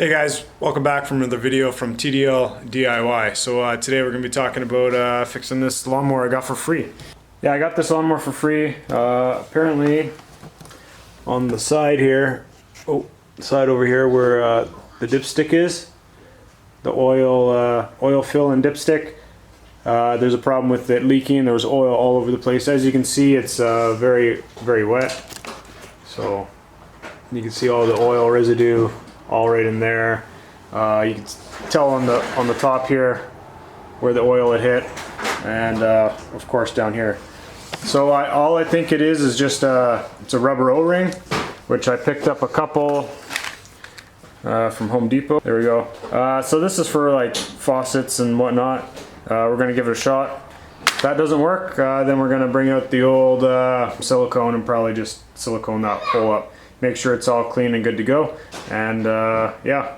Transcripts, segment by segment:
Hey guys, welcome back from another video from TDL DIY. So today we're going to be talking about fixing this lawnmower I got for free. Yeah, I got this lawnmower for free. Apparently on the side here, side over here where the dipstick is, the oil fill and dipstick, there's a problem with it leaking. There was oil all over the place. As you can see, it's very wet. So you can see all the oil residue all right in there. You can tell on the top here where the oil had hit, and of course down here. So all I think it is just it's a rubber O-ring, which I picked up a couple from Home Depot. There we go. So this is for like faucets and whatnot. We're gonna give it a shot. If that doesn't work, then we're gonna bring out the old silicone and probably just silicone that hole up. Make sure it's all clean and good to go. And yeah.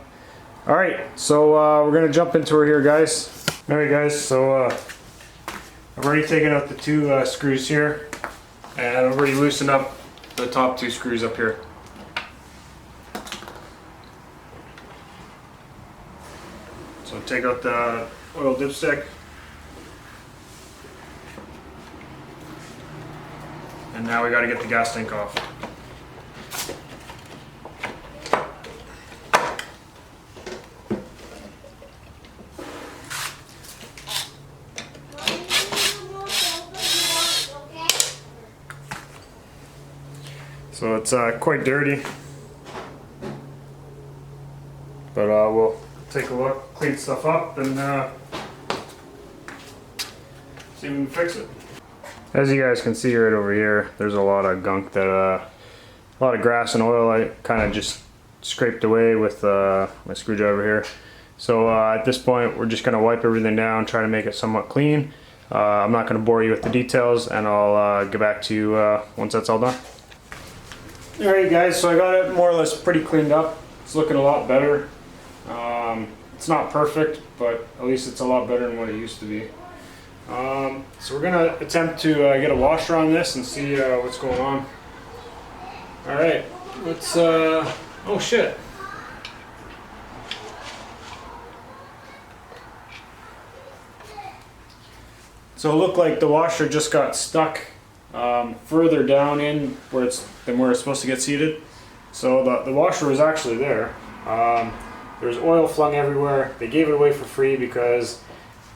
Alright, so we're gonna jump into it here, guys. Alright guys, so I've already taken out the two screws here, and I've already loosened up the top two screws up here. So take out the oil dipstick, and now we got to get the gas tank off. So it's quite dirty, but we'll take a look, clean stuff up, and see if we can fix it. As you guys can see right over here, there's a lot of gunk that, a lot of grass and oil I kind of just scraped away with my screwdriver here. So at this point, we're just going to wipe everything down, try to make it somewhat clean. I'm not going to bore you with the details, and I'll get back to you once that's all done. Alright guys, so I got it more or less pretty cleaned up. It's looking a lot better. It's not perfect, but at least it's a lot better than what it used to be. So we're going to attempt to get a washer on this and see what's going on. Alright, let's, oh shit. So it looked like the washer just got stuck further down in than where it's supposed to get seated. So the washer was actually there. There's oil flung everywhere. They gave it away for free because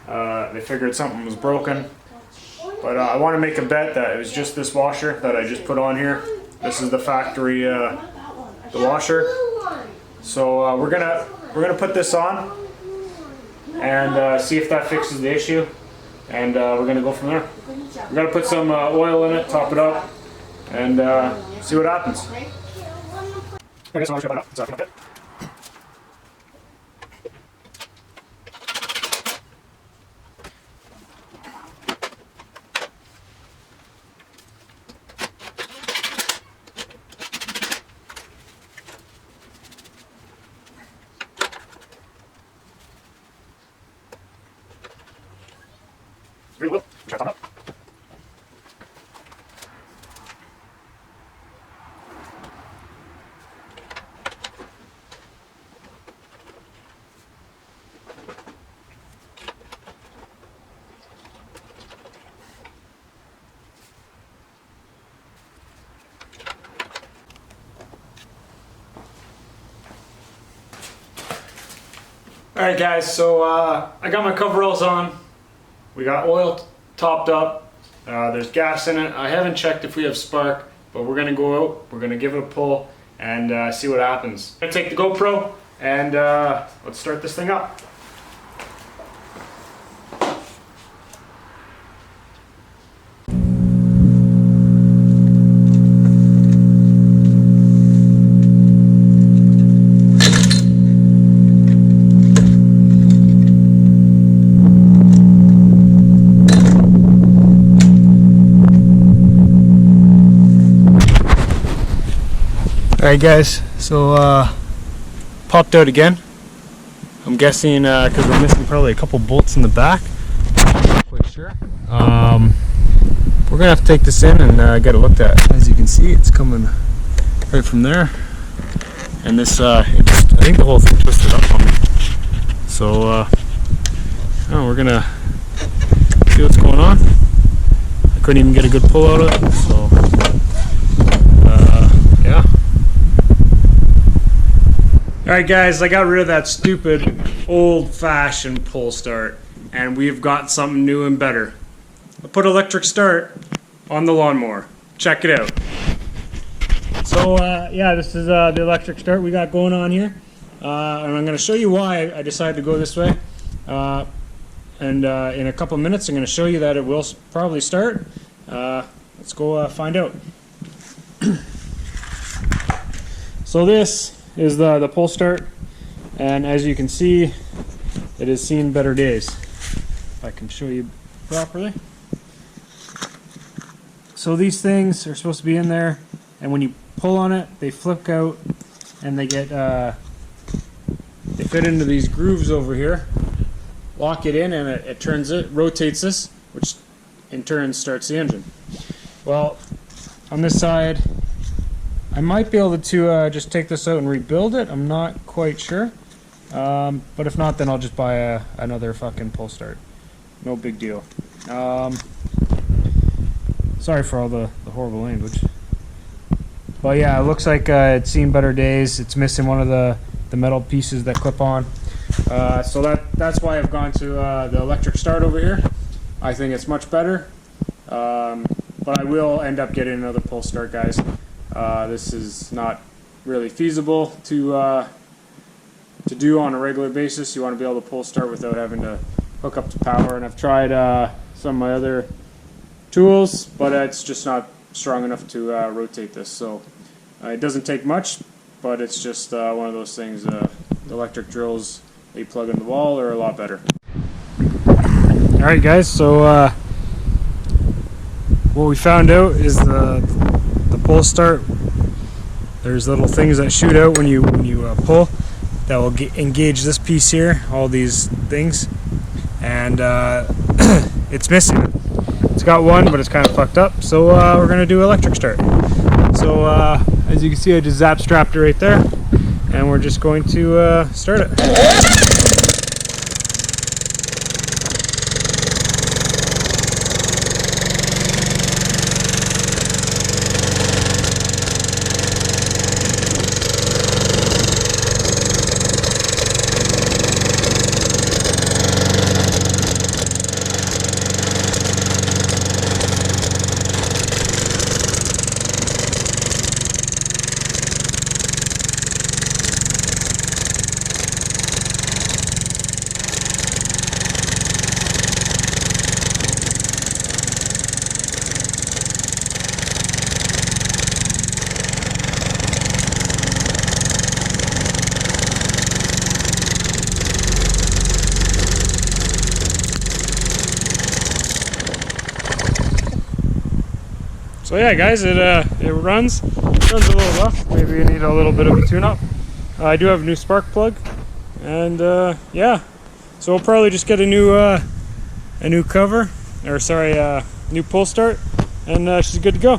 they figured something was broken. But I want to make a bet that it was just this washer that I just put on here. This is the factory the washer. So we're gonna put this on and see if that fixes the issue. And we're gonna go from there. We're gonna put some oil in it, top it up, and see what happens. I guess I'll shut that up. It's not gonna fit. Very well. Shut that up. Alright guys, so I got my coveralls on. We got oil topped up. There's gas in it. I haven't checked if we have spark, but we're gonna go out, we're gonna give it a pull and see what happens. I'm gonna take the GoPro and let's start this thing up. Alright guys, so popped out again. I'm guessing because we're missing probably a couple bolts in the back. Not quite sure. We're gonna have to take this in and get it looked at. As you can see, it's coming right from there, and this I think the whole thing twisted up on me. So we're gonna see what's going on. I couldn't even get a good pull out of it, so yeah. Alright guys, I got rid of that stupid old-fashioned pull start, and we've got something new and better. I put electric start on the lawnmower. Check it out. So yeah, this is the electric start we got going on here, and I'm going to show you why I decided to go this way. And in a couple minutes, I'm going to show you that it will probably start. Let's go find out. So this is the pull start, and as you can see, it has seen better days. If I can show you properly. So these things are supposed to be in there, and when you pull on it, they flip out, and they get they fit into these grooves over here. Lock it in, and it turns it, rotates this, which in turn starts the engine. Well, on this side, I might be able to just take this out and rebuild it. I'm not quite sure, but if not, then I'll just buy another fucking pull start. No big deal. Sorry for all the horrible language. But yeah, it looks like it's seen better days. It's missing one of the metal pieces that clip on. So that's why I've gone to the electric start over here. I think it's much better. But I will end up getting another pull start, guys. This is not really feasible to do on a regular basis. You want to be able to pull start without having to hook up to power. And I've tried some of my other tools, but it's just not strong enough to rotate this. So it doesn't take much, but it's just one of those things. The electric drills that you plug in the wall are a lot better. Alright guys, so what we found out is the pull start, there's little things that shoot out when you pull that will engage this piece here, all these things, and it's missing. It's got one, but it's kind of fucked up, so we're going to do electric start. So as you can see, I just zap strapped it right there, and we're just going to start it. So yeah guys, it runs a little rough. Maybe you need a little bit of a tune-up. I do have a new spark plug, and yeah, so we'll probably just get a new cover, or sorry, new pull start, and she's good to go.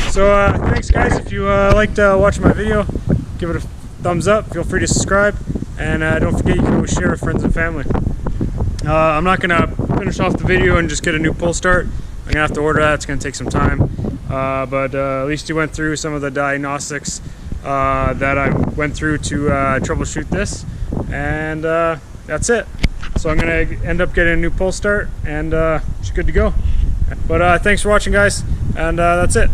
So thanks guys. If you liked watching my video, give it a thumbs up, feel free to subscribe, and don't forget you can always share with friends and family. I'm not gonna finish off the video and just get a new pull start. I'm gonna have to order that. It's gonna take some time, but at least you went through some of the diagnostics that I went through to troubleshoot this, and that's it. So I'm gonna end up getting a new pull start, and it's good to go. But thanks for watching guys, and that's it.